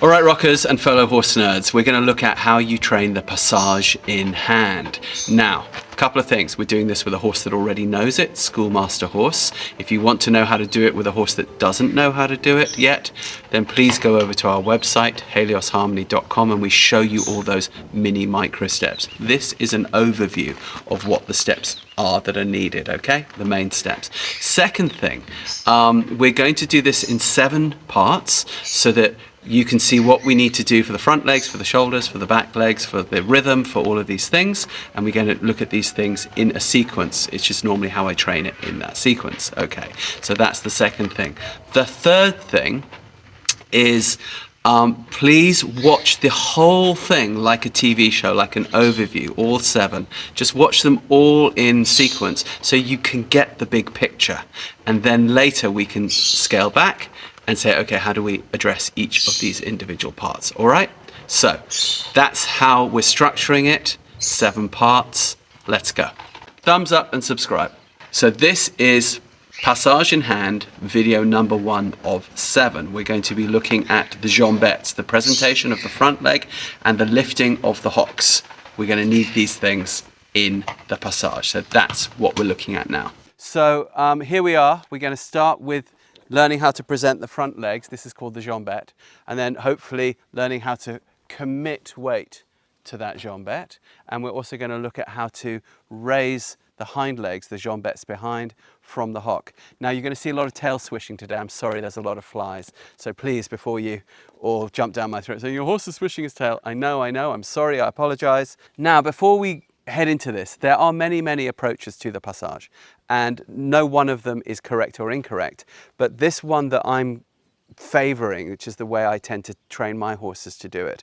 All right, rockers and fellow horse nerds, we're going to look at how you train the passage in hand. Now, a couple of things. We're doing this with a horse that already knows it, schoolmaster horse. If you want to know how to do it with a horse that doesn't know how to do it yet, then please go over to our website, heliosharmony.com, and we show you all those mini micro steps. This is an overview of what the steps are that are needed, okay? The main steps. Second thing, we're going to do this in 7 parts so that you can see what we need to do for the front legs, for the shoulders, for the back legs, for the rhythm, for all of these things. And we're going to look at these things in a sequence. It's just normally how I train it in that sequence. Okay, so that's the second thing. The third thing is please watch the whole thing like a TV show, like an overview, all 7. Just watch them all in sequence so you can get the big picture. And then later we can scale back and say, okay, how do we address each of these individual parts? All right, so that's how we're structuring it. 7 parts. Let's go. Thumbs up and subscribe. So this is Passage in Hand, video number 1 of 7. We're going to be looking at the Jambettes, the presentation of the front leg and the lifting of the hocks. We're going to need these things in the passage. So that's what we're looking at now. So here we are. We're going to start with learning how to present the front legs. This is called the jambette. And then hopefully learning how to commit weight to that jambette. And we're also going to look at how to raise the hind legs, the jambettes behind, from the hock. Now you're going to see a lot of tail swishing today. I'm sorry, there's a lot of flies. So please, before you all jump down my throat saying, your horse is swishing his tail. I know, I'm sorry, I apologize. Now, before we head into this, there are many approaches to the passage, and no one of them is correct or incorrect. But this one that I'm favoring, which is the way I tend to train my horses to do it,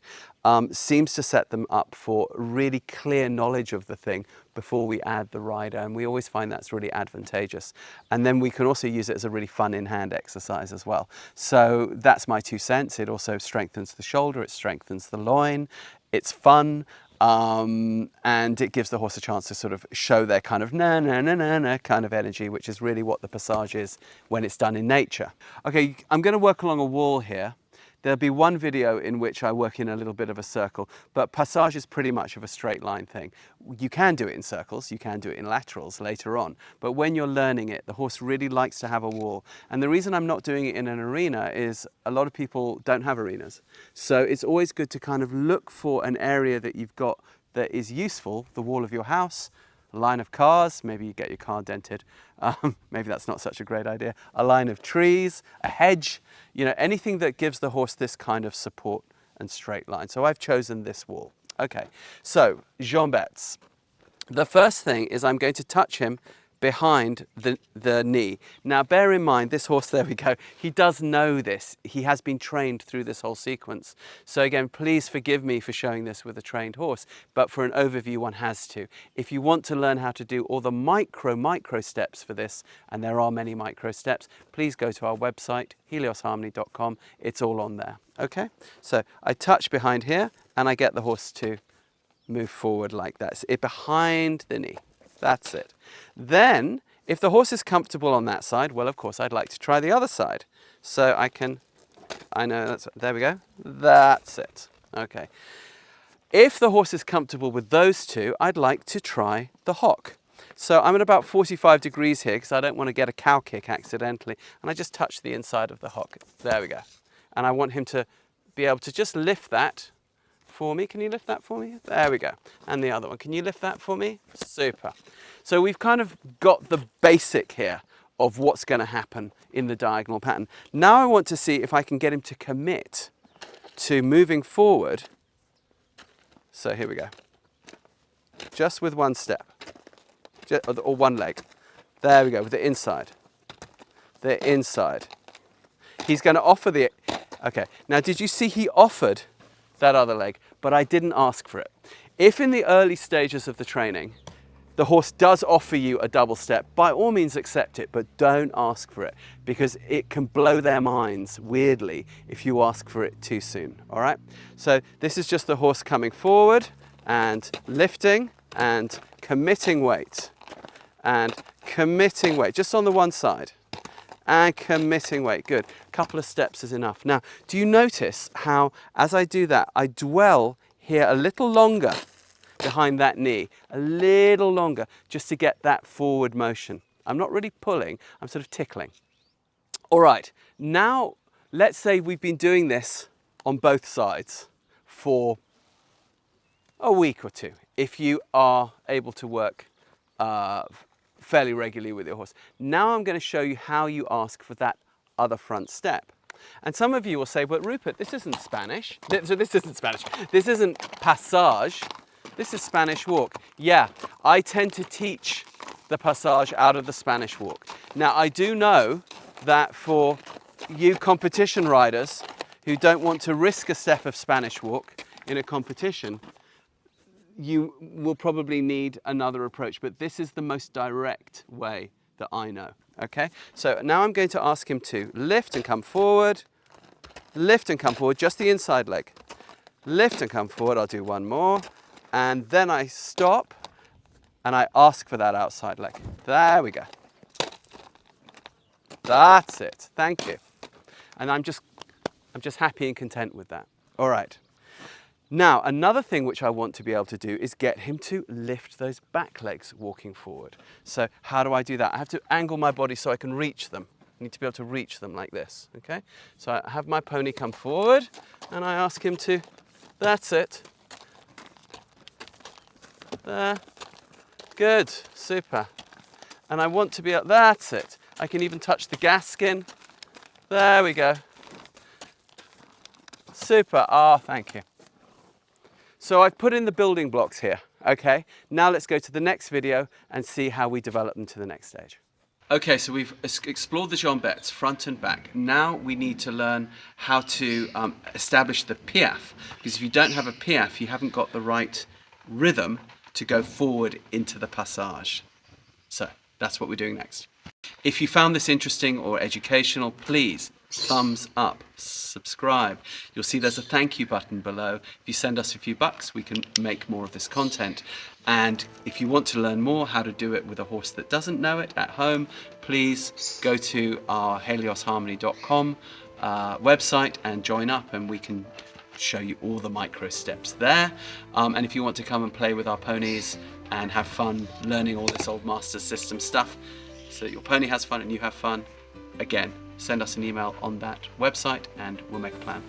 seems to set them up for really clear knowledge of the thing before we add the rider, and we always find that's really advantageous. And then we can also use it as a really fun in-hand exercise as well. So that's my 2 cents. It also strengthens the shoulder, it strengthens the loin, it's fun, and it gives the horse a chance to sort of show their kind of na kind of energy, which is really what the passage is when it's done in nature. Okay, I'm going to work along a wall here. There'll be one video in which I work in a little bit of a circle, but passage is pretty much of a straight line thing. You can do it in circles, you can do it in laterals later on, but when you're learning it, the horse really likes to have a wall. And the reason I'm not doing it in an arena is a lot of people don't have arenas. So it's always good to kind of look for an area that you've got that is useful, the wall of your house, a line of cars, maybe you get your car dented, maybe that's not such a great idea, a line of trees, a hedge, you know, anything that gives the horse this kind of support and straight line. So I've chosen this wall. Okay, so jambettes. The first thing is I'm going to touch him behind the knee. Now bear in mind, this horse, there we go, he does know this. He has been trained through this whole sequence. So again, please forgive me for showing this with a trained horse, but for an overview one has to. If you want to learn how to do all the micro steps for this, and there are many micro steps, please go to our website, heliosharmony.com. It's all on there. Okay, so I touch behind here and I get the horse to move forward like that. So it behind the knee. That's it. Then, if the horse is comfortable on that side, well, of course, I'd like to try the other side. So there we go. That's it. Okay. If the horse is comfortable with those two, I'd like to try the hock. So I'm at about 45 degrees here because I don't want to get a cow kick accidentally. And I just touch the inside of the hock. There we go. And I want him to be able to just lift that for me. Can you lift that for me? There we go. And the other one. Can you lift that for me? Super. So we've kind of got the basic here of what's going to happen in the diagonal pattern. Now I want to see if I can get him to commit to moving forward. So here we go. Just with one step. Or one leg. There we go, with the inside. The inside. He's going to offer the... Okay, now did you see he offered that other leg, but I didn't ask for it. If in the early stages of the training, the horse does offer you a double step, by all means accept it, but don't ask for it because it can blow their minds weirdly if you ask for it too soon, all right? So this is just the horse coming forward and lifting and committing weight and committing weight just on the one side and committing weight. Good. A couple of steps is enough. Now, do you notice how, as I do that, I dwell here a little longer behind that knee, a little longer, just to get that forward motion. I'm not really pulling, I'm sort of tickling. All right, now let's say we've been doing this on both sides for a week or two, if you are able to work fairly regularly with your horse. Now I'm going to show you how you ask for that other front step. And some of you will say, but Rupert, this isn't Spanish. This isn't Spanish. This isn't passage. This is Spanish walk. Yeah, I tend to teach the passage out of the Spanish walk. Now, I do know that for you competition riders who don't want to risk a step of Spanish walk in a competition, you will probably need another approach, but this is the most direct way that I know, okay? So now I'm going to ask him to lift and come forward, just the inside leg. Lift and come forward, I'll do one more, and then I stop and I ask for that outside leg. There we go. That's it, thank you. And I'm just happy and content with that. All right. Now, another thing which I want to be able to do is get him to lift those back legs walking forward. So how do I do that? I have to angle my body so I can reach them. I need to be able to reach them like this, okay? So I have my pony come forward and I ask him to, that's it. There, good, super. And I want to be able, that's it. I can even touch the gaskin. There we go. Super, thank you. So I've put in the building blocks here, okay? Now let's go to the next video and see how we develop them to the next stage. Okay, so we've explored the Jambettes, front and back. Now we need to learn how to establish the piaffe, because if you don't have a piaffe, you haven't got the right rhythm to go forward into the passage. So that's what we're doing next. If you found this interesting or educational, please thumbs up, subscribe. You'll see there's a thank you button below. If you send us a few bucks, we can make more of this content. And if you want to learn more how to do it with a horse that doesn't know it at home, please go to our heliosharmony.com website and join up, and we can show you all the micro steps there. And if you want to come and play with our ponies and have fun learning all this old master system stuff so that your pony has fun and you have fun, again, send us an email on that website and we'll make a plan.